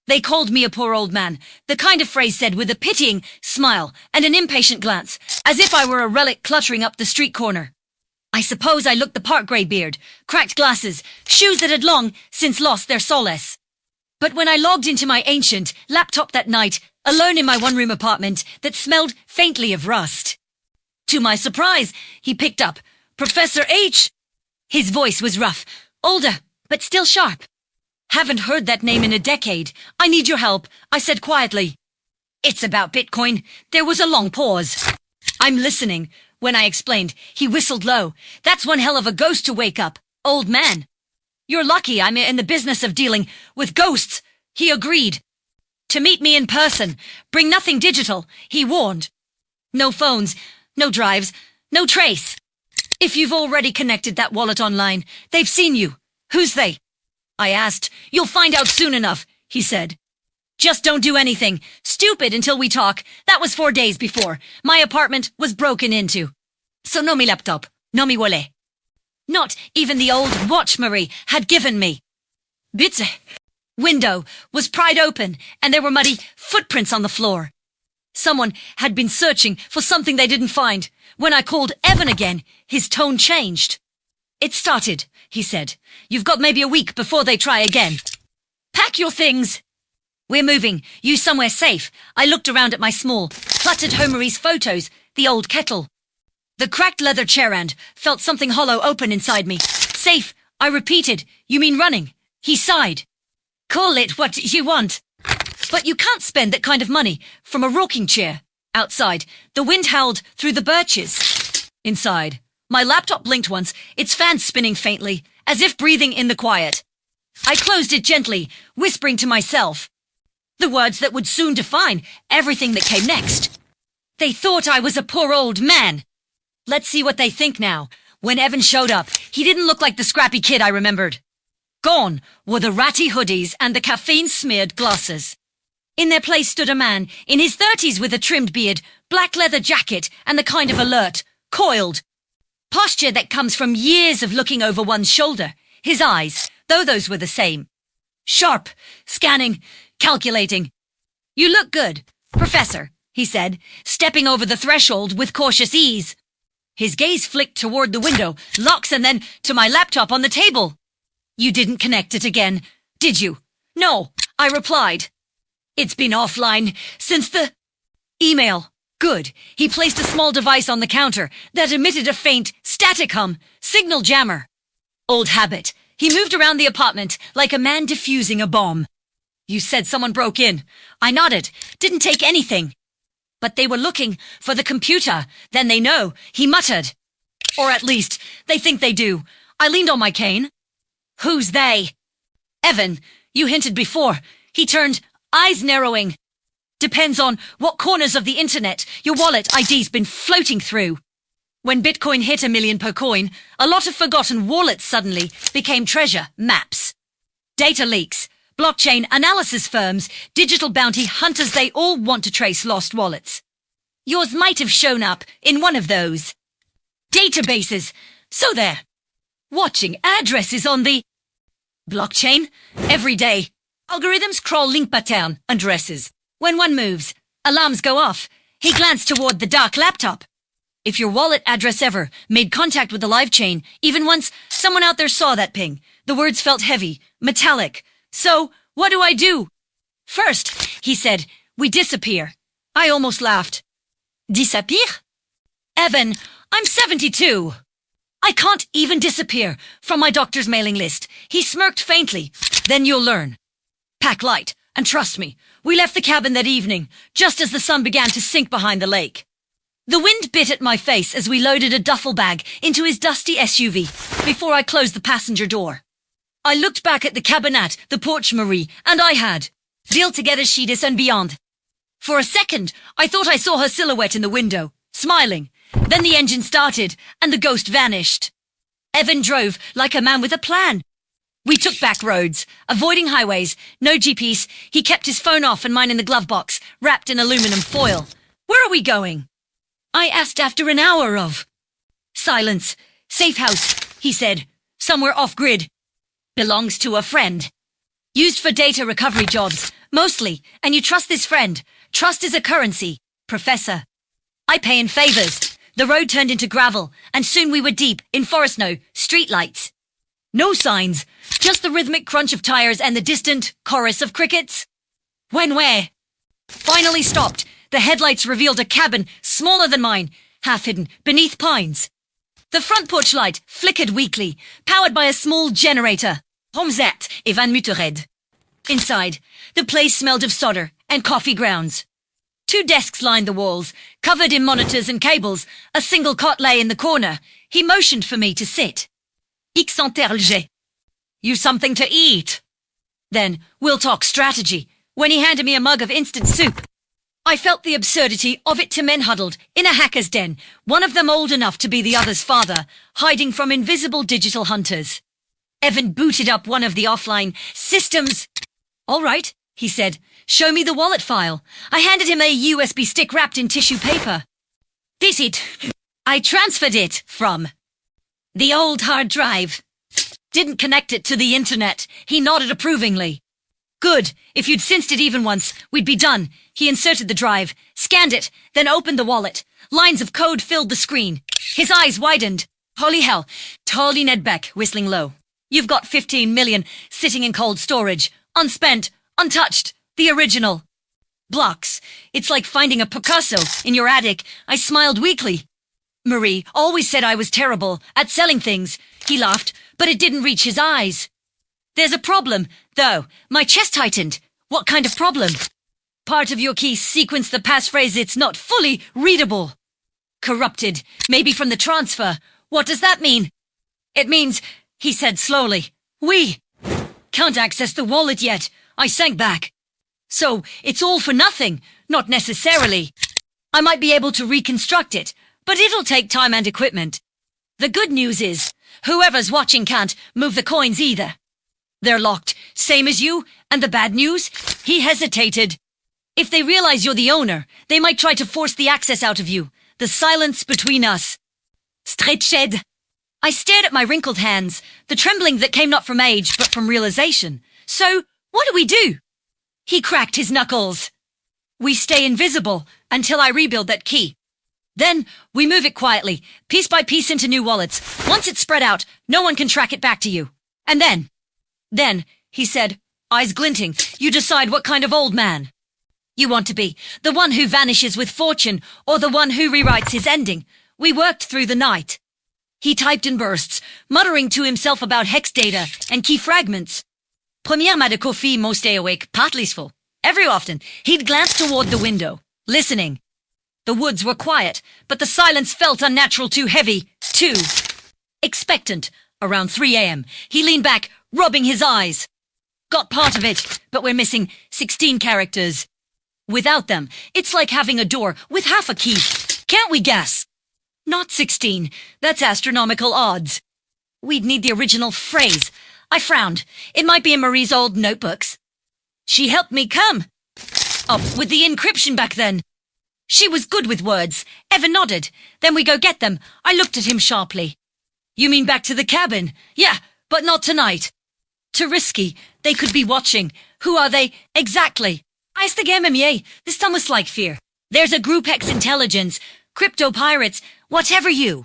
They called me a poor old man, the kind of phrase said with a pitying smile and an impatient glance, as if I were a relic cluttering up the street corner. I suppose I looked the part, grey beard, cracked glasses, shoes that had long since lost their solace. But when I logged into my ancient laptop that night, alone in my one-room apartment that smelled faintly of rust, to my surprise, he picked up, "Professor H." His voice was rough, older, but still sharp. "Haven't heard that name in a decade. I need your help," I said quietly. "It's about Bitcoin." There was a long pause. "I'm listening." When I explained, he whistled low. "That's one hell of a ghost to wake up, old man." "You're lucky I'm in the business of dealing with ghosts," he agreed. "To meet me in person. Bring nothing digital," he warned. "No phones, no drives, no trace. If you've already connected that wallet online, they've seen you. Who's they?" I asked. "You'll find out soon enough," he said. "Just don't do anything stupid until we talk." That was 4 days before. My apartment was broken into. So no mi laptop, no mi wallet. Not even the old watch Marie had given me. Bitte. Window was pried open, and there were muddy footprints on the floor. Someone had been searching for something they didn't find. When I called Evan again, his tone changed. "It started," he said. "You've got maybe a week before they try again. Pack your things. We're moving you somewhere safe." I looked around at my small, cluttered home Marie's photos, the old kettle, the cracked leather chair, and felt something hollow open inside me. "Safe," I repeated. "You mean running?" He sighed. "Call it what you want. But you can't spend that kind of money from a rocking chair." Outside, the wind howled through the birches. Inside, my laptop blinked once, its fan spinning faintly, as if breathing in the quiet. I closed it gently, whispering to myself the words that would soon define everything that came next. They thought I was a poor old man. Let's see what they think now. When Evan showed up, he didn't look like the scrappy kid I remembered. Gone were the ratty hoodies and the caffeine-smeared glasses. In their place stood a man in his 30s with a trimmed beard, black leather jacket, and the kind of alert, coiled posture that comes from years of looking over one's shoulder. His eyes, though those were the same, sharp, scanning, calculating. "You look good, Professor," he said, stepping over the threshold with cautious ease. His gaze flicked toward the window, locks, and then to my laptop on the table. "You didn't connect it again, did you?" "No," I replied. "It's been offline since the email." "Good." He placed a small device on the counter that emitted a faint, static hum. "Signal jammer." "Old habit." He moved around the apartment like a man defusing a bomb. "You said someone broke in." I nodded. "Didn't take anything." "But they were looking for the computer. Then they know," he muttered. "Or at least, they think they do." I leaned on my cane. "Who's they?" "Evan. You hinted before." He turned, eyes narrowing. "Depends on what corners of the internet your wallet ID's been floating through. When Bitcoin hit 1 million per coin, a lot of forgotten wallets suddenly became treasure maps. Data leaks, blockchain analysis firms, digital bounty hunters, they all want to trace lost wallets. Yours might have shown up in one of those databases. So there, watching addresses on the blockchain every day. Algorithms crawl link pattern addresses. When one moves, alarms go off. He glanced toward the dark laptop. If your wallet address ever made contact with the live chain, even once, someone out there saw that ping. The words felt heavy, metallic. "So, what do I do?" "First," he said, "we disappear." I almost laughed. "Disappear?" "Evan, I'm 72. I can't even disappear from my doctor's mailing list." He smirked faintly. "Then you'll learn. Pack light, and trust me, we left the cabin that evening, just as the sun began to sink behind the lake. The wind bit at my face as we loaded a duffel bag into his dusty SUV before I closed the passenger door. I looked back at the cabinette, the porch Marie, and I had built together Sheedis and beyond. For a second, I thought I saw her silhouette in the window, smiling. Then the engine started, and the ghost vanished. Evan drove like a man with a plan. We took back roads, avoiding highways, no GPS. He kept his phone off and mine in the glove box, wrapped in aluminum foil. "Where are we going?" I asked after an hour of silence. "Safe house," he said. "Somewhere off-grid. Belongs to a friend. Used for data recovery jobs. Mostly, and you trust this friend. Trust is a currency, Professor. I pay in favors. The road turned into gravel, and soon we were deep in forest snow, streetlights. No signs, just the rhythmic crunch of tires and the distant chorus of crickets. Where? Finally stopped. The headlights revealed a cabin smaller than mine, half hidden beneath pines. The front porch light flickered weakly, powered by a small generator. Homzet et Van Muttered. Inside, the place smelled of solder and coffee grounds. 2 desks lined the walls, covered in monitors and cables. A single cot lay in the corner. He motioned for me to sit. Ik s'interrogeait. You something to eat? Then, we'll talk strategy, when he handed me a mug of instant soup. I felt the absurdity of it. 2 men huddled in a hacker's den, one of them old enough to be the other's father, hiding from invisible digital hunters. Evan booted up one of the offline systems. All right, he said. Show me the wallet file. I handed him a USB stick wrapped in tissue paper. This it. I transferred it from the old hard drive. Didn't connect it to the internet. He nodded approvingly. Good. If you'd sensed it even once, we'd be done. He inserted the drive, scanned it, then opened the wallet. Lines of code filled the screen. His eyes widened. Holy hell. Tolly Nedbeck, whistling low. You've got 15 million sitting in cold storage. Unspent, untouched, the original. Blocks. It's like finding a Picasso in your attic. I smiled weakly. Marie always said I was terrible at selling things. He laughed, but it didn't reach his eyes. There's a problem, though. My chest tightened. What kind of problem? Part of your key sequenced the passphrase. It's not fully readable. Corrupted, maybe from the transfer. What does that mean? It means, he said slowly, we can't access the wallet yet. I sank back. So, it's all for nothing. Not necessarily. I might be able to reconstruct it, but it'll take time and equipment. The good news is, whoever's watching can't move the coins either. They're locked, same as you, and the bad news? He hesitated. If they realize you're the owner, they might try to force the access out of you. The silence between us. Stretched. I stared at my wrinkled hands, the trembling that came not from age, but from realization. So, what do we do? He cracked his knuckles. We stay invisible until I rebuild that key. Then, we move it quietly, piece by piece into new wallets. Once it's spread out, no one can track it back to you. And then, he said, eyes glinting, you decide what kind of old man you want to be. The one who vanishes with fortune, or the one who rewrites his ending. We worked through the night. He typed in bursts, muttering to himself about hex data and key fragments. Première ma de coffee, most stay awake, partly full. Every often, he'd glance toward the window, listening. The woods were quiet, but the silence felt unnatural, too heavy, too expectant. Around 3 a.m., he leaned back, rubbing his eyes. Got part of it, but we're missing 16 characters. Without them, it's like having a door with half a key. Can't we guess? Not 16. That's astronomical odds. We'd need the original phrase. I frowned. It might be in Marie's old notebooks. She helped me come up with the encryption back then. She was good with words. Evan nodded. Then we go get them. I looked at him sharply. You mean back to the cabin? Yeah, but not tonight. Too risky. They could be watching. Who are they? Exactly. I the game MMA. This almost like fear. There's a Group X intelligence, crypto pirates, whatever you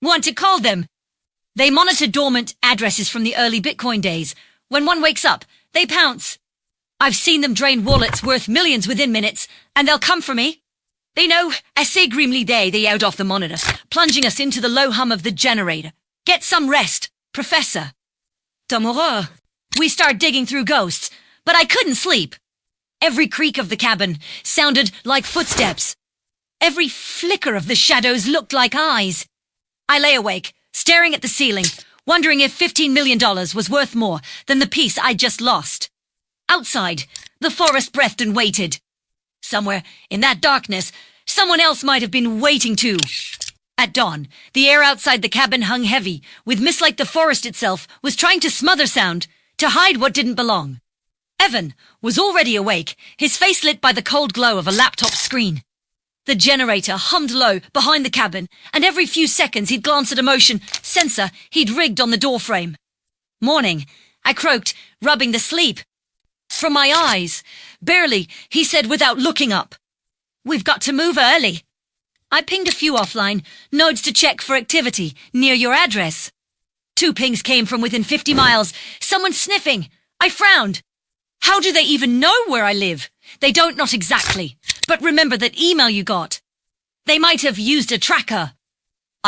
want to call them. They monitor dormant addresses from the early Bitcoin days. When one wakes up, they pounce. I've seen them drain wallets worth millions within minutes, and they'll come for me. They know, assez grimly they out off the monitor, plunging us into the low hum of the generator. Get some rest, Professor. Tomorrow. We start digging through ghosts, but I couldn't sleep. Every creak of the cabin sounded like footsteps. Every flicker of the shadows looked like eyes. I lay awake, staring at the ceiling, wondering if $15 million was worth more than the piece I'd just lost. Outside, the forest breathed and waited. Somewhere in that darkness, someone else might have been waiting too. At dawn, the air outside the cabin hung heavy, with mist like the forest itself was trying to smother sound, to hide what didn't belong. Evan was already awake, his face lit by the cold glow of a laptop screen. The generator hummed low behind the cabin, and every few seconds he'd glance at a motion sensor he'd rigged on the doorframe. Morning, I croaked, rubbing the sleep. From my eyes. Barely, he said without looking up. We've got to move early. I pinged a few offline, nodes to check for activity near your address. 2 pings came from within 50 miles. Someone sniffing. I frowned. How do they even know where I live? They don't, not exactly. But remember that email you got. They might have used a tracker.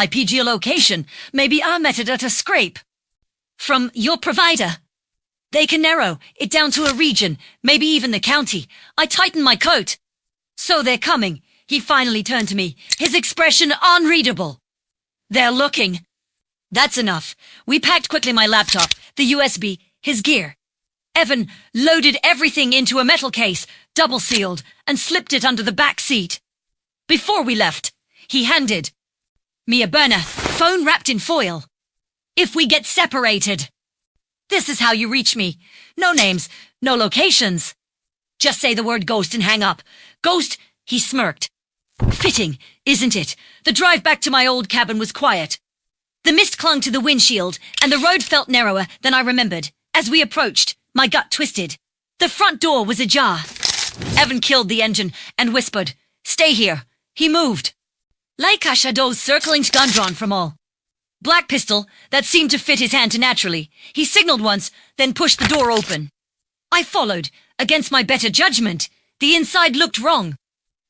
IP geolocation, maybe our metadata scrape. From your provider. They can narrow it down to a region, maybe even the county. I tightened my coat. So they're coming. He finally turned to me, his expression unreadable. They're looking. That's enough. We packed quickly my laptop, the USB, his gear. Evan loaded everything into a metal case, double-sealed, and slipped it under the back seat. Before we left, he handed me a burner, phone wrapped in foil. If we get separated. This is how you reach me. No names, no locations. Just say the word ghost and hang up. Ghost, he smirked. Fitting, isn't it? The drive back to my old cabin was quiet. The mist clung to the windshield, and the road felt narrower than I remembered. As we approached, my gut twisted. The front door was ajar. Evan killed the engine and whispered, "Stay here." He moved. Like a shadow's circling gun drawn from all. Black pistol that seemed to fit his hand naturally. He signaled once, then pushed the door open. I followed, against my better judgment. The inside looked wrong.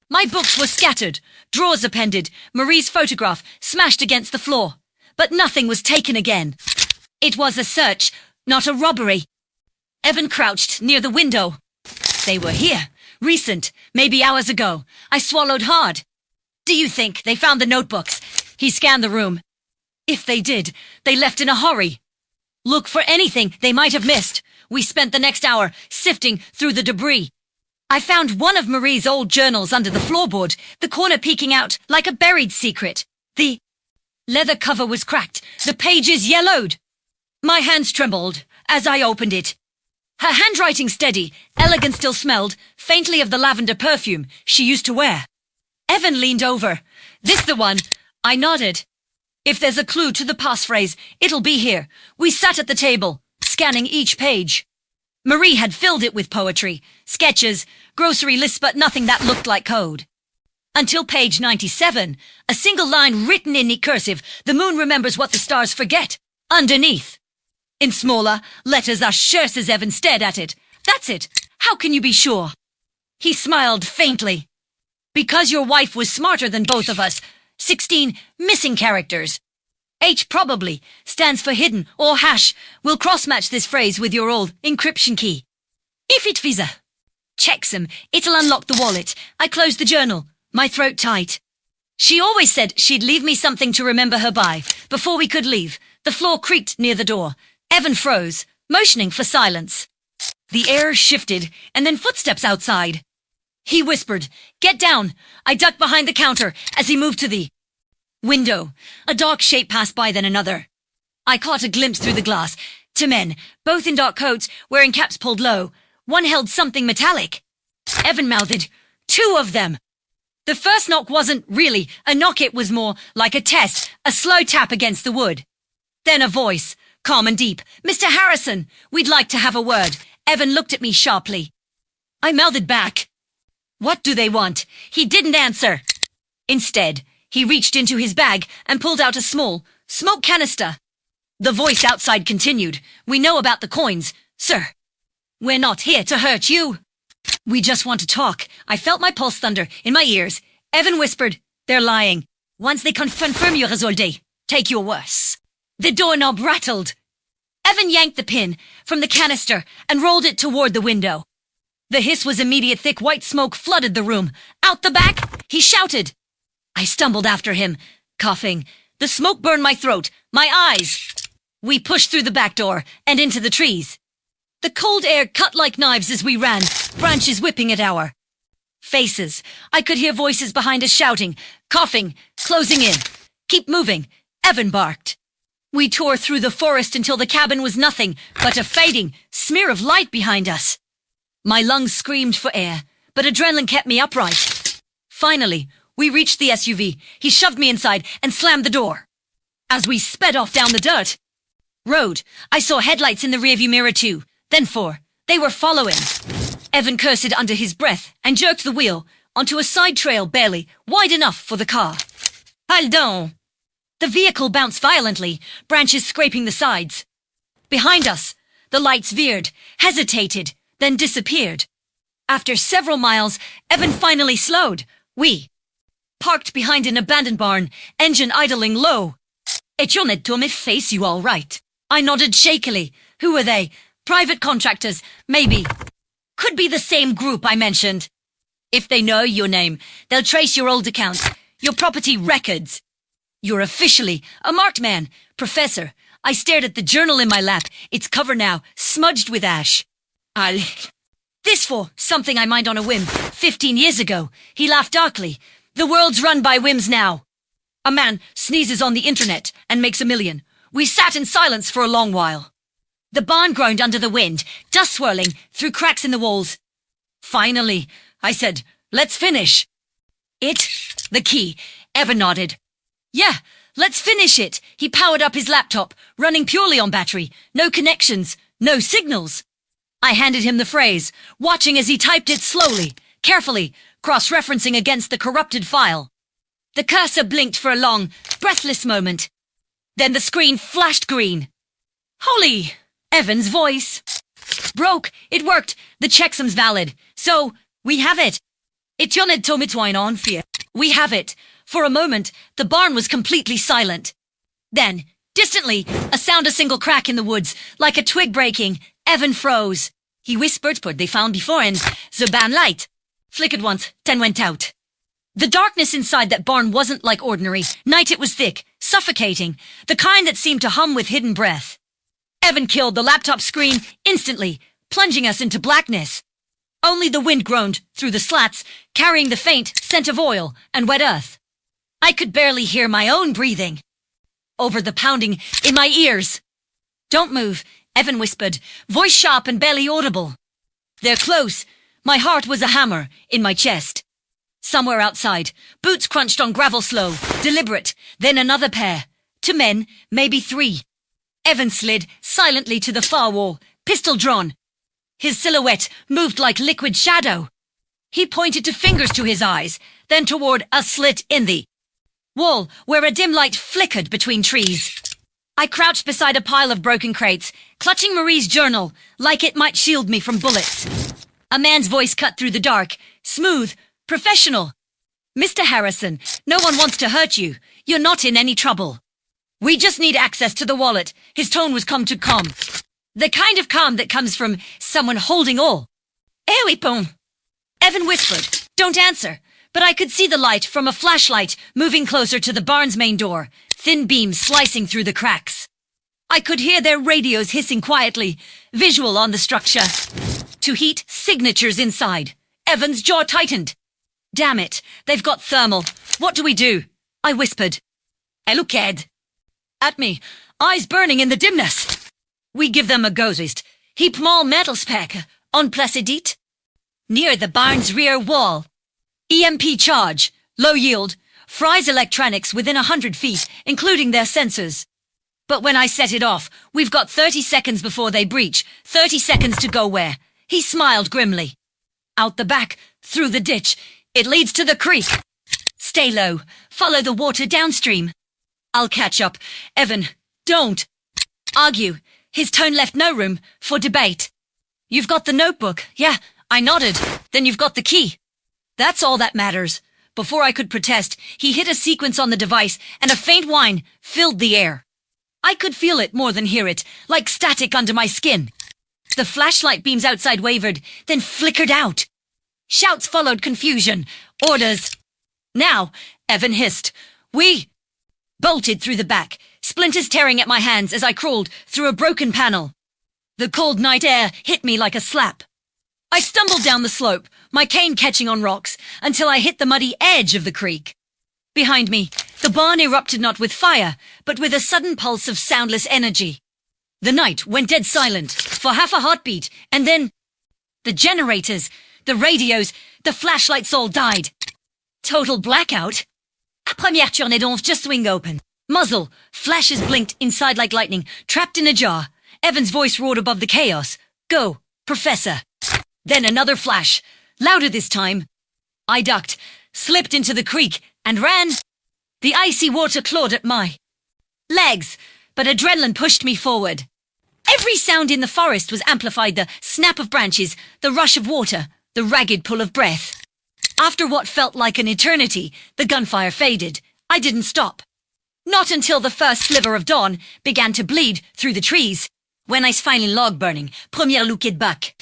My books were scattered, drawers appended, Marie's photograph smashed against the floor. But nothing was taken again. It was a search, not a robbery. Evan crouched near the window. They were here, recent, maybe hours ago. I swallowed hard. Do you think they found the notebooks? He scanned the room. If they did, they left in a hurry. Look for anything they might have missed. We spent the next hour sifting through the debris. I found one of Marie's old journals under the floorboard, the corner peeking out like a buried secret. The leather cover was cracked, the pages yellowed. My hands trembled as I opened it. Her handwriting steady, elegant still smelled, faintly of the lavender perfume she used to wear. Evan leaned over. This the one? I nodded. If there's a clue to the passphrase, it'll be here. We sat at the table, scanning each page. Marie had filled it with poetry, sketches, grocery lists, but nothing that looked like code. Until page 97, a single line written in neat cursive, "The moon remembers what the stars forget," underneath. In smaller letters, I sure says Evan stared at it. That's it. How can you be sure? He smiled faintly. Because your wife was smarter than both of us. 16 missing characters. H probably stands for hidden or hash. We'll cross-match this phrase with your old encryption key. If it visa checks him, it'll unlock the wallet. I closed the journal, my throat tight. She always said she'd leave me something to remember her by. Before we could leave, the floor creaked near the door. Evan froze, motioning for silence. The air shifted, and then footsteps outside. He whispered, "Get down." I ducked behind the counter as he moved to the window. A dark shape passed by, then another. I caught a glimpse through the glass. 2 men, both in dark coats, wearing caps pulled low. One held something metallic. Evan mouthed, "2 of them." The first knock wasn't really a knock, it was more like a test, a slow tap against the wood. Then a voice, calm and deep. "Mr. Harrison, we'd like to have a word." Evan looked at me sharply. I mouthed back. "What do they want?" He didn't answer. Instead, he reached into his bag and pulled out a small smoke canister. The voice outside continued, "We know about the coins, sir. We're not here to hurt you. We just want to talk." I felt my pulse thunder in my ears. Evan whispered, "They're lying. Once they confirm your results, take your worse." The doorknob rattled. Evan yanked the pin from the canister and rolled it toward the window. The hiss was immediate. Thick white smoke flooded the room. "Out the back!" he shouted. I stumbled after him, coughing. The smoke burned my throat, my eyes. We pushed through the back door and into the trees. The cold air cut like knives as we ran, branches whipping at our faces. I could hear voices behind us shouting, coughing, closing in. "Keep moving," Evan barked. We tore through the forest until the cabin was nothing but a fading smear of light behind us. My lungs screamed for air, but adrenaline kept me upright. Finally, we reached the SUV. He shoved me inside and slammed the door. As we sped off down the dirt road, I saw headlights in the rearview mirror too, then 4, They were following. Evan cursed under his breath and jerked the wheel onto a side trail barely wide enough for the car. Pardon! The vehicle bounced violently, branches scraping the sides. Behind us, the lights veered, hesitated, then disappeared. After several miles, Evan finally slowed. We parked behind an abandoned barn, engine idling low. "Et you need to me face you all right." I nodded shakily. Who were they? Private contractors, maybe. Could be the same group I mentioned. If they know your name, they'll trace your old accounts, your property records. You're officially a marked man, Professor. I stared at the journal in my lap, its cover now smudged with ash. This for something I mined on a whim 15 years ago. He laughed darkly. The world's run by whims now. A man sneezes on the internet and makes $1 million. We sat in silence for a long while. The barn groaned under the wind, dust swirling through cracks in the walls. Finally, I said, "Let's finish." The key. Evan nodded. "Yeah, let's finish it." He powered up his laptop, running purely on battery. No connections, no signals. I handed him the phrase, watching as he typed it slowly, carefully, cross-referencing against the corrupted file. The cursor blinked for a long, breathless moment. Then the screen flashed green. Holy! Evan's voice. Broke. It worked. The checksum's valid. So, we have it. Itioned tomitwine on fear. We have it. For a moment, the barn was completely silent. Then, distantly, a sound a single crack in the woods, like a twig breaking. Evan froze. He whispered, "But they found before and the ban light flickered once, then went out." The darkness inside that barn wasn't like ordinary night. It was thick, suffocating, the kind that seemed to hum with hidden breath. Evan killed the laptop screen instantly, plunging us into blackness. Only the wind groaned through the slats, carrying the faint scent of oil and wet earth. I could barely hear my own breathing over the pounding in my ears. "Don't move," Evan whispered, voice sharp and barely audible. "They're close." My heart was a hammer in my chest. Somewhere outside, boots crunched on gravel slow, deliberate, then another pair. 2 men, maybe 3. Evan slid silently to the far wall, pistol drawn. His silhouette moved like liquid shadow. He pointed to fingers to his eyes, then toward a slit in the wall where a dim light flickered between trees. I crouched beside a pile of broken crates, clutching Marie's journal like it might shield me from bullets. A man's voice cut through the dark, smooth, professional. "Mr. Harrison, no one wants to hurt you. You're not in any trouble. We just need access to the wallet." His tone was calm. The kind of calm that comes from someone holding all. "Eh oui, bon." Evan whispered, "Don't answer." But I could see the light from a flashlight moving closer to the barn's main door, thin beams slicing through the cracks. I could hear their radios hissing quietly, visual on the structure. To heat signatures inside. Evan's jaw tightened. "Damn it, they've got thermal. What do we do?" I whispered. "Looked at me, eyes burning in the dimness." "We give them a ghost. Heap more metal spec. On Placidite. Near the barn's rear wall. EMP charge. Low yield. Fries electronics within 100 feet, including their sensors. But when I set it off, we've got 30 seconds before they breach. 30 seconds to go where?" He smiled grimly. "Out the back, through the ditch. It leads to the creek. Stay low. Follow the water downstream. I'll catch up. Evan, don't argue." His tone left no room for debate. "You've got the notebook." "Yeah," I nodded. "Then you've got the key." "That's all that matters." Before I could protest, he hit a sequence on the device and a faint whine filled the air. I could feel it more than hear it, like static under my skin. The flashlight beams outside wavered, then flickered out. Shouts followed confusion. Orders. "Now," Evan hissed. "We..." Bolted through the back, splinters tearing at my hands as I crawled through a broken panel. The cold night air hit me like a slap. I stumbled down the slope, my cane catching on rocks, until I hit the muddy edge of the creek. Behind me, the barn erupted not with fire, but with a sudden pulse of soundless energy. The night went dead silent for half a heartbeat, and then the generators, the radios, the flashlights all died. Total blackout. Première tournée d'onf just swing open. Muzzle, flashes blinked inside like lightning, trapped in a jar. Evan's voice roared above the chaos. "Go, Professor. Then another flash, louder this time. I ducked, slipped into the creek, and ran. The icy water clawed at my legs, but adrenaline pushed me forward. Every sound in the forest was amplified, the snap of branches, the rush of water, the ragged pull of breath. After what felt like an eternity, the gunfire faded. I didn't stop. Not until the first sliver of dawn began to bleed through the trees. When I finally log burning, première look back.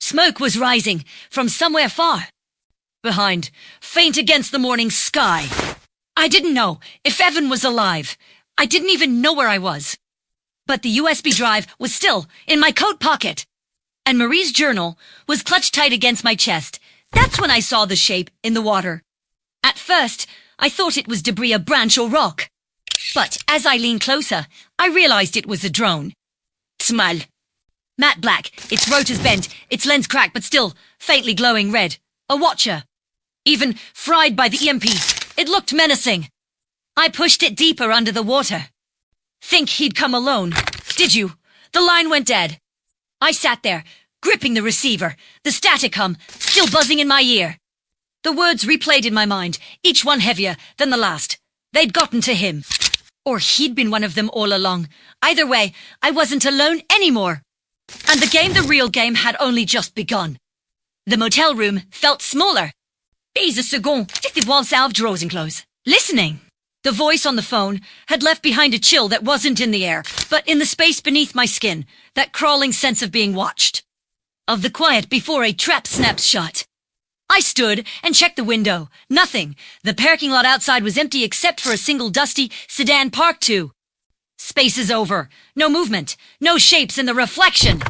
Smoke was rising from somewhere far behind, faint against the morning sky. I didn't know if Evan was alive. I didn't even know where I was. But the USB drive was still in my coat pocket, and Marie's journal was clutched tight against my chest. That's when I saw the shape in the water. At first, I thought it was debris, a branch or rock. But as I leaned closer, I realized it was a drone. Smile. Matte black, its rotors bent, its lens cracked but still faintly glowing red. A watcher. Even fried by the EMP, it looked menacing. I pushed it deeper under the water. Think he'd come alone, did you? The line went dead. I sat there, gripping the receiver, the static hum still buzzing in my ear. The words replayed in my mind, each one heavier than the last. They'd gotten to him. Or he'd been one of them all along. Either way, I wasn't alone anymore. And the real game, had only just begun. The motel room felt smaller. Bise second, j'étais voir salve Rosenclose. Listening. The voice on the phone had left behind a chill that wasn't in the air, but in the space beneath my skin, that crawling sense of being watched. Of the quiet before a trap snaps shut. I stood and checked the window. Nothing. The parking lot outside was empty except for a single dusty sedan parked to. Space is over. No movement. No shapes in the reflection.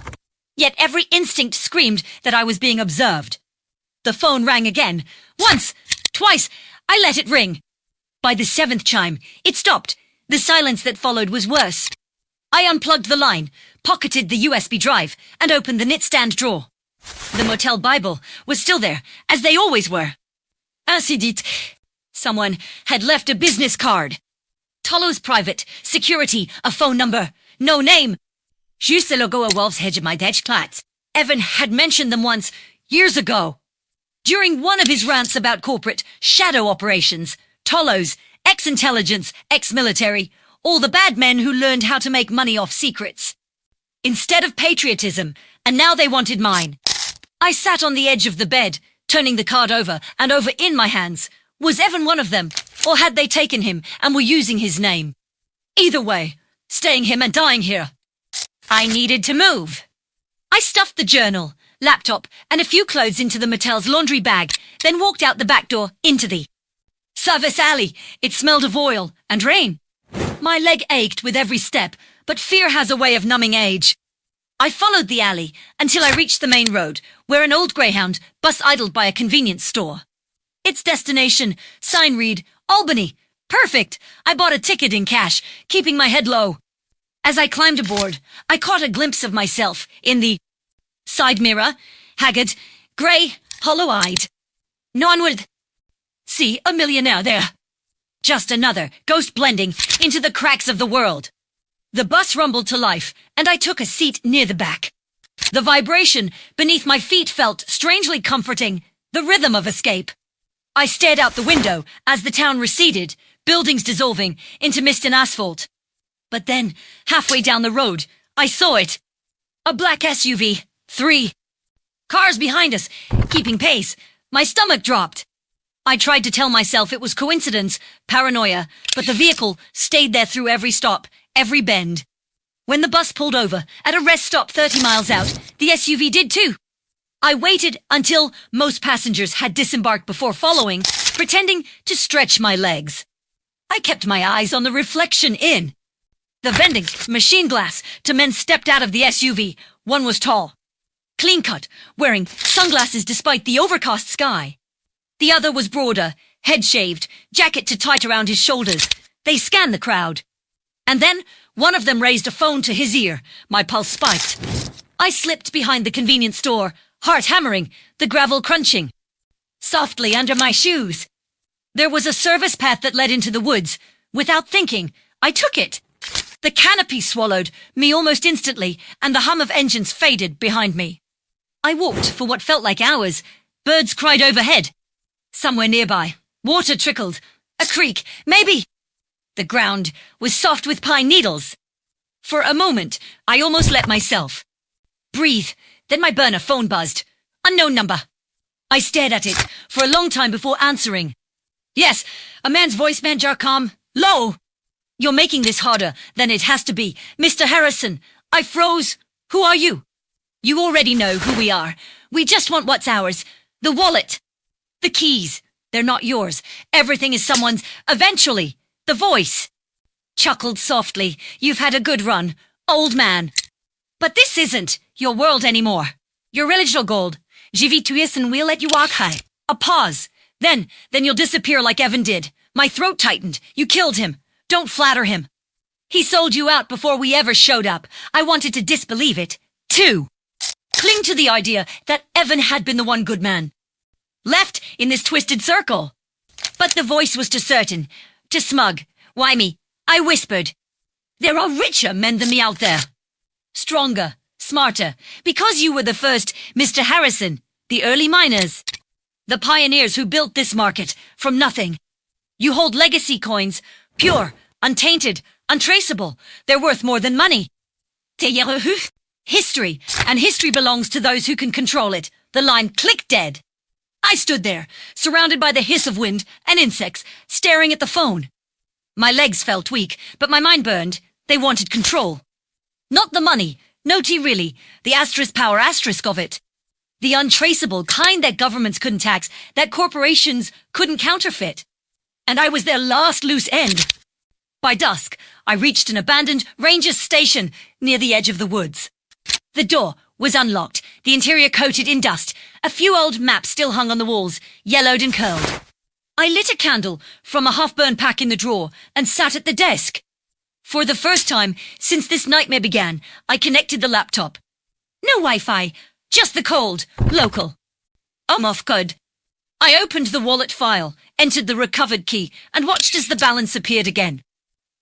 Yet every instinct screamed that I was being observed. The phone rang again. Once. Twice. I let it ring. By the seventh chime, it stopped. The silence that followed was worse. I unplugged the line, pocketed the USB drive, and opened the knitstand drawer. The motel Bible was still there, as they always were. Ainsi dit, someone had left a business card. Tolo's private, security, a phone number, no name. Juste le logo a wolf's hedge of my Dutch clats. Evan had mentioned them once, years ago. During one of his rants about corporate shadow operations, Tolo's, ex-intelligence, ex-military, all the bad men who learned how to make money off secrets. Instead of patriotism, and now they wanted mine. I sat on the edge of the bed, turning the card over and over in my hands. Was Evan one of them, or had they taken him and were using his name? Either way, staying him and dying here. I needed to move. I stuffed the journal, laptop, and a few clothes into the motel's laundry bag, then walked out the back door into the service alley. It smelled of oil and rain. My leg ached with every step, but fear has a way of numbing age. I followed the alley until I reached the main road, where an old Greyhound bus idled by a convenience store. Its destination, sign read, Albany. Perfect. I bought a ticket in cash, keeping my head low. As I climbed aboard, I caught a glimpse of myself in the side mirror, haggard, grey, hollow-eyed. No one would see a millionaire there. Just another ghost blending into the cracks of the world. The bus rumbled to life, and I took a seat near the back. The vibration beneath my feet felt strangely comforting, the rhythm of escape. I stared out the window as the town receded, buildings dissolving into mist and asphalt. But then, halfway down the road, I saw it. A black SUV, 3 cars behind us, keeping pace. My stomach dropped. I tried to tell myself it was coincidence, paranoia, but the vehicle stayed there through every stop, every bend. When the bus pulled over at a rest stop 30 miles out, the SUV did too. I waited until most passengers had disembarked before following, pretending to stretch my legs. I kept my eyes on the reflection in the vending machine glass. Two men stepped out of the SUV. One was tall, clean-cut, wearing sunglasses despite the overcast sky. The other was broader, head-shaved, jacket too tight around his shoulders. They scanned the crowd. And then one of them raised a phone to his ear. My pulse spiked. I slipped behind the convenience store, heart hammering, the gravel crunching softly under my shoes. There was a service path that led into the woods. Without thinking, I took it. The canopy swallowed me almost instantly, and the hum of engines faded behind me. I walked for what felt like hours. Birds cried overhead. Somewhere nearby, water trickled. A creek, maybe. The ground was soft with pine needles. For a moment, I almost let myself breathe. Then my burner phone buzzed. Unknown number. I stared at it for a long time before answering. Yes, a man's voice, Manjarkam. Low! You're making this harder than it has to be. Mr. Harrison, I froze. Who are you? You already know who we are. We just want what's ours. The wallet. The keys. They're not yours. Everything is someone's. Eventually. The voice chuckled softly. You've had a good run, old man. But this isn't your world anymore. Your religious gold. Je vis tuis and we'll let you walk high. A pause. Then you'll disappear like Evan did. My throat tightened. You killed him. Don't flatter him. He sold you out before we ever showed up. I wanted to disbelieve it, too. Cling to the idea that Evan had been the one good man. Left in this twisted circle. But the voice was too certain, too smug. Why me? I whispered. There are richer men than me out there. Stronger, smarter, because you were the first, Mr. Harrison, the early miners. The pioneers who built this market from nothing. You hold legacy coins, pure, untainted, untraceable. They're worth more than money. History, and history belongs to those who can control it. The line clicked dead. I stood there, surrounded by the hiss of wind and insects, staring at the phone. My legs felt weak, but my mind burned. They wanted control. Not the money, no tea really, the asterisk power asterisk of it. The untraceable kind that governments couldn't tax, that corporations couldn't counterfeit. And I was their last loose end. By dusk, I reached an abandoned ranger station near the edge of the woods. The door was unlocked, the interior coated in dust. A few old maps still hung on the walls, yellowed and curled. I lit a candle from a half-burned pack in the drawer and sat at the desk. For the first time since this nightmare began, I connected the laptop. No Wi-Fi, just the cold, local. Off good. I opened the wallet file, entered the recovered key, and watched as the balance appeared again.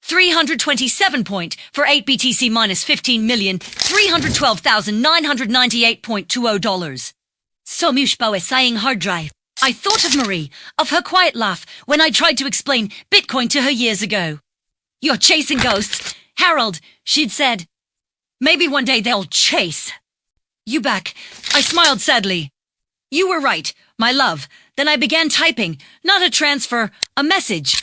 327 point for 8 BTC minus $15,312,998.20. Somushbo saying hard drive. I thought of Marie, of her quiet laugh when I tried to explain Bitcoin to her years ago. You're chasing ghosts. Harold, she'd said. Maybe one day they'll chase. You back. I smiled sadly. You were right, my love. Then I began typing, not a transfer, a message.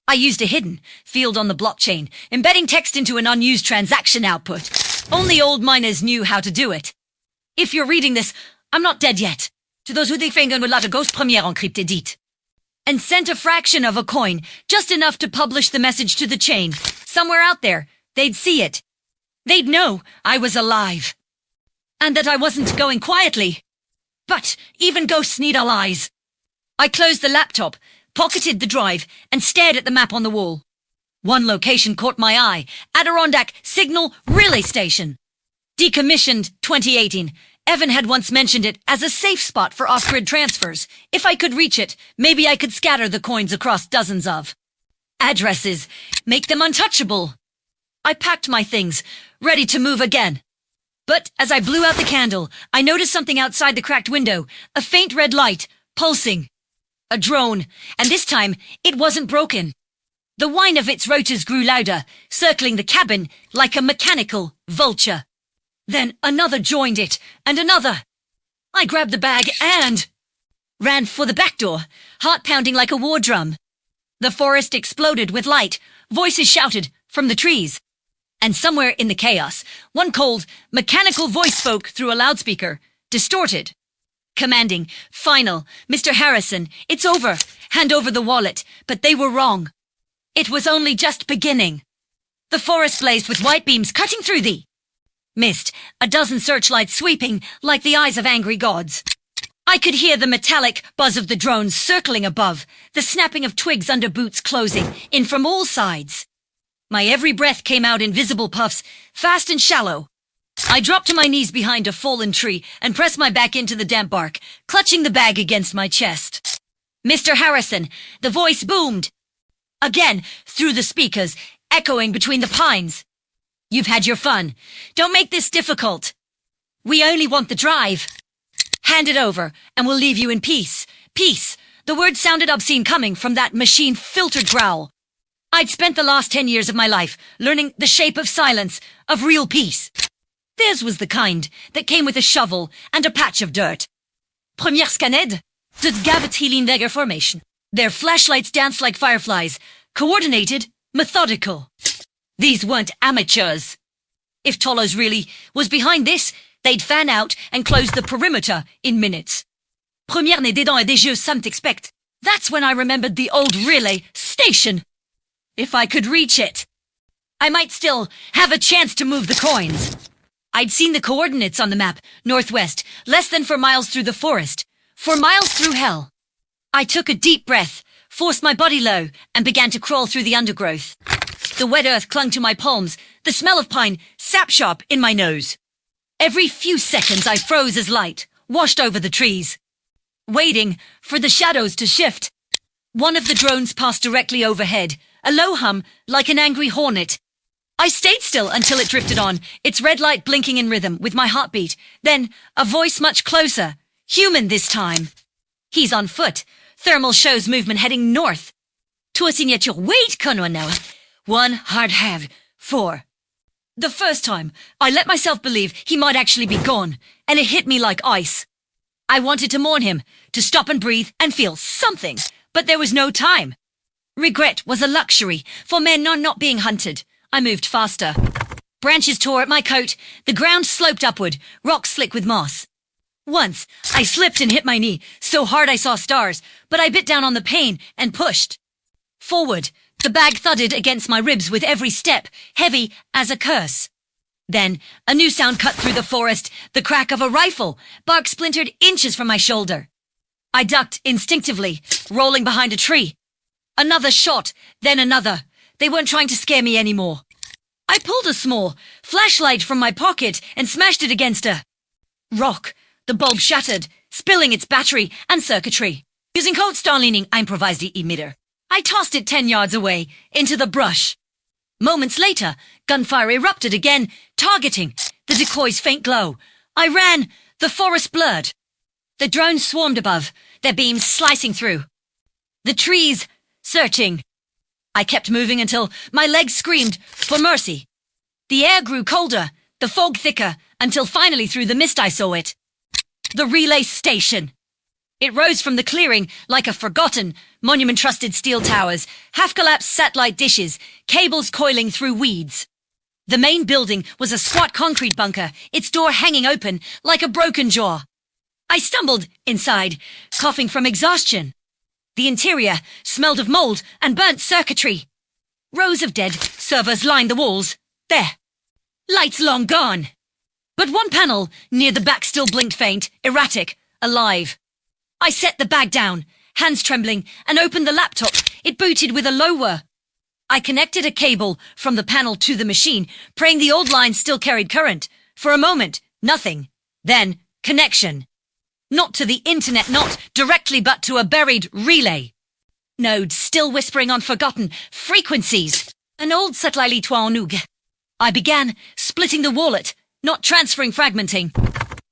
I used a hidden field on the blockchain, embedding text into an unused transaction output. Only old miners knew how to do it. If you're reading this, I'm not dead yet. To those who think would let a ghost première encrypté dit. And sent a fraction of a coin, just enough to publish the message to the chain. Somewhere out there, they'd see it. They'd know I was alive. And that I wasn't going quietly. But even ghosts need allies. I closed the laptop, pocketed the drive, and stared at the map on the wall. One location caught my eye, Adirondack Signal Relay Station. Decommissioned 2018. Evan had once mentioned it as a safe spot for off-grid transfers. If I could reach it, maybe I could scatter the coins across dozens of addresses, make them untouchable. I packed my things, ready to move again. But as I blew out the candle, I noticed something outside the cracked window, a faint red light, pulsing. A drone, and this time it wasn't broken. The whine of its rotors grew louder, circling the cabin like a mechanical vulture. Then another joined it, and another. I grabbed the bag and ran for the back door, heart pounding like a war drum. The forest exploded with light, voices shouted from the trees. And somewhere in the chaos, one cold, mechanical voice spoke through a loudspeaker, distorted. Commanding, final, Mr. Harrison, it's over, hand over the wallet, but they were wrong. It was only just beginning. The forest blazed with white beams cutting through the mist, a dozen searchlights sweeping like the eyes of angry gods. I could hear the metallic buzz of the drones circling above, the snapping of twigs under boots closing in from all sides. My every breath came out in visible puffs, fast and shallow. I dropped to my knees behind a fallen tree and pressed my back into the damp bark, clutching the bag against my chest. Mr. Harrison, the voice boomed. Again, through the speakers, echoing between the pines. You've had your fun. Don't make this difficult. We only want the drive. Hand it over, and we'll leave you in peace. Peace. The word sounded obscene coming from that machine-filtered growl. I'd spent the last 10 years of my life learning the shape of silence, of real peace. Theirs was the kind that came with a shovel and a patch of dirt. Première scanade, de Gavetrilin formation. Their flashlights danced like fireflies, coordinated, methodical. These weren't amateurs. If Tolos really was behind this, they'd fan out and close the perimeter in minutes. Première nez des dents et des yeux, ça m'expect. That's when I remembered the old relay station. If I could reach it, I might still have a chance to move the coins. I'd seen the coordinates on the map, northwest, less than 4 miles through the forest, 4 miles through hell. I took a deep breath, forced my body low, and began to crawl through the undergrowth. The wet earth clung to my palms, the smell of pine sap-sharp in my nose. Every few seconds I froze as light washed over the trees, waiting for the shadows to shift. One of the drones passed directly overhead, a low hum like an angry hornet. I stayed still until it drifted on, its red light blinking in rhythm with my heartbeat. Then, a voice much closer, human this time. He's on foot. Thermal shows movement heading north. Toi signature, wait, Conway. 1 hard have, 4. The first time, I let myself believe he might actually be gone, and it hit me like ice. I wanted to mourn him, to stop and breathe and feel something, but there was no time. Regret was a luxury for men not being hunted. I moved faster. Branches tore at my coat, the ground sloped upward, rocks slick with moss. Once, I slipped and hit my knee, so hard I saw stars, but I bit down on the pain and pushed. Forward, the bag thudded against my ribs with every step, heavy as a curse. Then, a new sound cut through the forest, the crack of a rifle, bark splintered inches from my shoulder. I ducked instinctively, rolling behind a tree. Another shot, then another. They weren't trying to scare me anymore. I pulled a small flashlight from my pocket and smashed it against a rock. The bulb shattered, spilling its battery and circuitry. Using cold star-leaning, I improvised the emitter. I tossed it 10 yards away, into the brush. Moments later, gunfire erupted again, targeting the decoy's faint glow. I ran, the forest blurred. The drones swarmed above, their beams slicing through. The trees, searching. I kept moving until my legs screamed for mercy. The air grew colder, the fog thicker, until finally through the mist I saw it. The relay station. It rose from the clearing like a forgotten, monument-trusted steel towers, half-collapsed satellite dishes, cables coiling through weeds. The main building was a squat concrete bunker, its door hanging open like a broken jaw. I stumbled inside, coughing from exhaustion. The interior smelled of mold and burnt circuitry. Rows of dead servers lined the walls. There. Lights long gone. But one panel near the back still blinked faint, erratic, alive. I set the bag down, hands trembling, and opened the laptop. It booted with a low whir. I connected a cable from the panel to the machine, praying the old line still carried current. For a moment, nothing. Then, connection. Not to the internet, not directly, but to a buried relay. Nodes still whispering on forgotten frequencies. An old satellite en ougue. I began splitting the wallet, not transferring, fragmenting.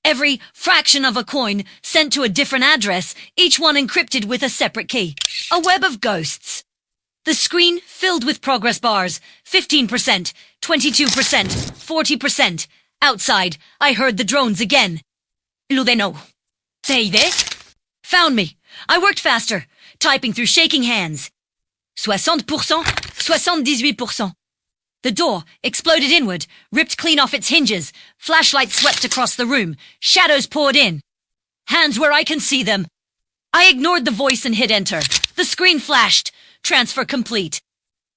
Every fraction of a coin sent to a different address, each one encrypted with a separate key. A web of ghosts. The screen filled with progress bars. 15%, 22%, 40%. Outside, I heard the drones again. Ludeno. They? Found me. I worked faster, typing through shaking hands. 60%, 78%. The door exploded inward, ripped clean off its hinges. Flashlights swept across the room. Shadows poured in. Hands where I can see them. I ignored the voice and hit enter. The screen flashed. Transfer complete.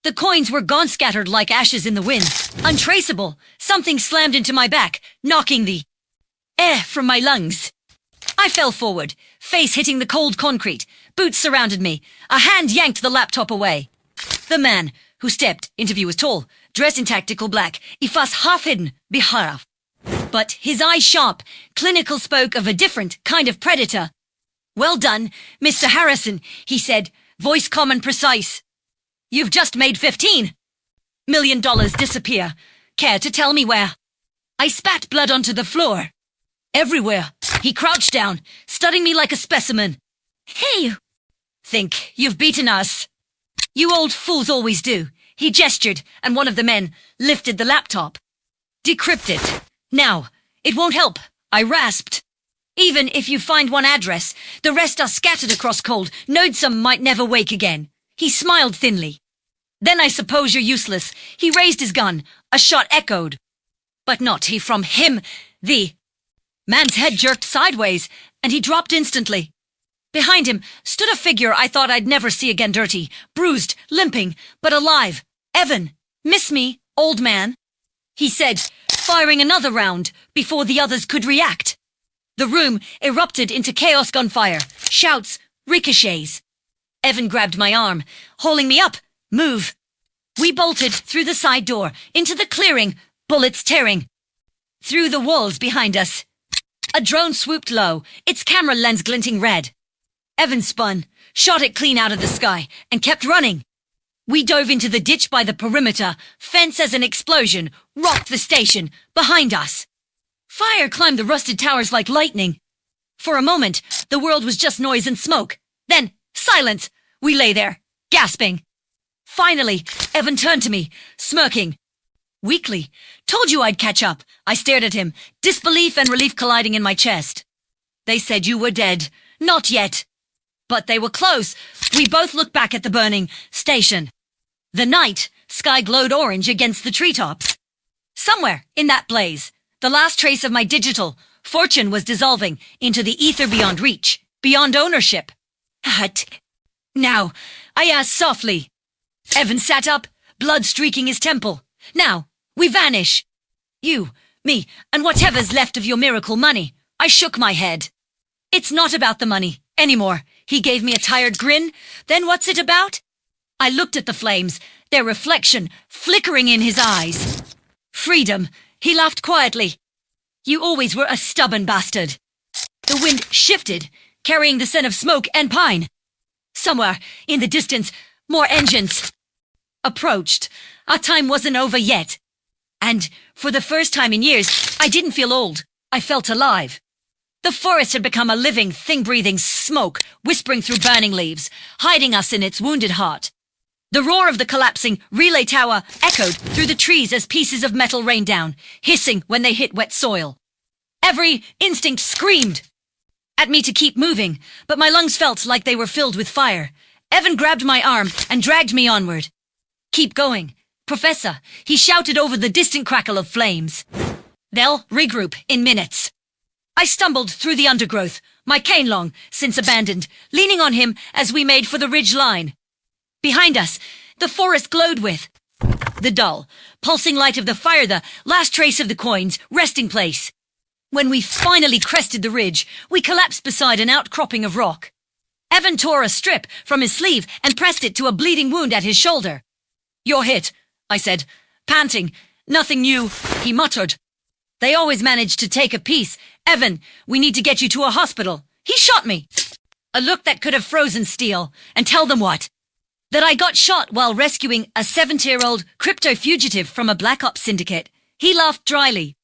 The coins were gone, scattered like ashes in the wind. Untraceable. Something slammed into my back, knocking the air from my lungs. I fell forward, face hitting the cold concrete. Boots surrounded me. A hand yanked the laptop away. The man who stepped, interview was tall, dressed in tactical black, face half hidden, behalf. But his eyes sharp, clinical, spoke of a different kind of predator. Well done, Mr. Harrison, he said, voice calm and precise. You've just made $15 million disappear. Care to tell me where? I spat blood onto the floor. Everywhere. He crouched down, studying me like a specimen. Hey! Think you've beaten us? You old fools always do. He gestured, and one of the men lifted the laptop. Decrypt it. Now. It won't help, I rasped. Even if you find one address, the rest are scattered across cold. Knowed some might never wake again. He smiled thinly. Then I suppose you're useless. He raised his gun. A shot echoed. But not he from him. The man's head jerked sideways, and he dropped instantly. Behind him stood a figure I thought I'd never see again, dirty, bruised, limping, but alive. Evan, miss me, old man? He said, firing another round before the others could react. The room erupted into chaos gunfire, shouts, ricochets. Evan grabbed my arm, hauling me up. Move. We bolted through the side door, into the clearing, bullets tearing through the walls behind us. A drone swooped low, its camera lens glinting red. Evan spun, shot it clean out of the sky, and kept running. We dove into the ditch by the perimeter, fence as an explosion, rocked the station, behind us. Fire climbed the rusted towers like lightning. For a moment, the world was just noise and smoke. Then, silence. We lay there, gasping. Finally, Evan turned to me, smirking. Weakly. Told you I'd catch up. I stared at him, disbelief and relief colliding in my chest. They said you were dead. Not yet. But they were close. We both looked back at the burning station. The night sky glowed orange against the treetops. Somewhere in that blaze, the last trace of my digital fortune was dissolving into the ether beyond reach, beyond ownership. Now, I asked softly. Evan sat up, blood streaking his temple. Now, we vanish. You, me, and whatever's left of your miracle money. I shook my head. It's not about the money anymore. He gave me a tired grin. Then what's it about? I looked at the flames, their reflection flickering in his eyes. Freedom. He laughed quietly. You always were a stubborn bastard. The wind shifted, carrying the scent of smoke and pine. Somewhere in the distance, more engines approached. Our time wasn't over yet. And for the first time in years, I didn't feel old. I felt alive. The forest had become a living thing, breathing smoke, whispering through burning leaves, hiding us in its wounded heart. The roar of the collapsing relay tower echoed through the trees as pieces of metal rained down, hissing when they hit wet soil. Every instinct screamed at me to keep moving, but my lungs felt like they were filled with fire. Evan grabbed my arm and dragged me onward. Keep going, Professor, he shouted over the distant crackle of flames. They'll regroup in minutes. I stumbled through the undergrowth, my cane long since abandoned, leaning on him as we made for the ridge line. Behind us, the forest glowed with the dull, pulsing light of the fire, the last trace of the coin's resting place. When we finally crested the ridge, we collapsed beside an outcropping of rock. Evan tore a strip from his sleeve and pressed it to a bleeding wound at his shoulder. You're hit, I said, panting. Nothing new, he muttered. They always manage to take a piece. Evan, we need to get you to a hospital. He shot me. A look that could have frozen steel. And tell them what? That I got shot while rescuing a 70-year-old crypto fugitive from a black ops syndicate. He laughed dryly.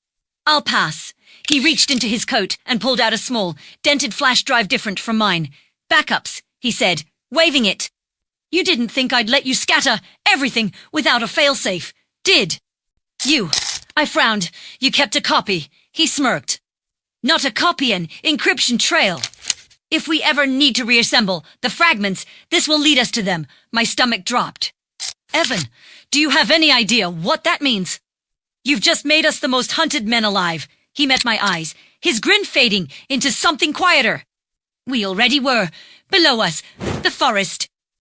I'll pass. He reached into his coat and pulled out a small, dented flash drive different from mine. Backups, he said, waving it. You didn't think I'd let you scatter everything without a failsafe, did you? I frowned. You kept a copy. He smirked. Not a copy, an encryption trail. If we ever need to reassemble the fragments, this will lead us to them. My stomach dropped. Evan, do you have any idea what that means? You've just made us the most hunted men alive. He met my eyes, his grin fading into something quieter. We already were. Below us, the forest.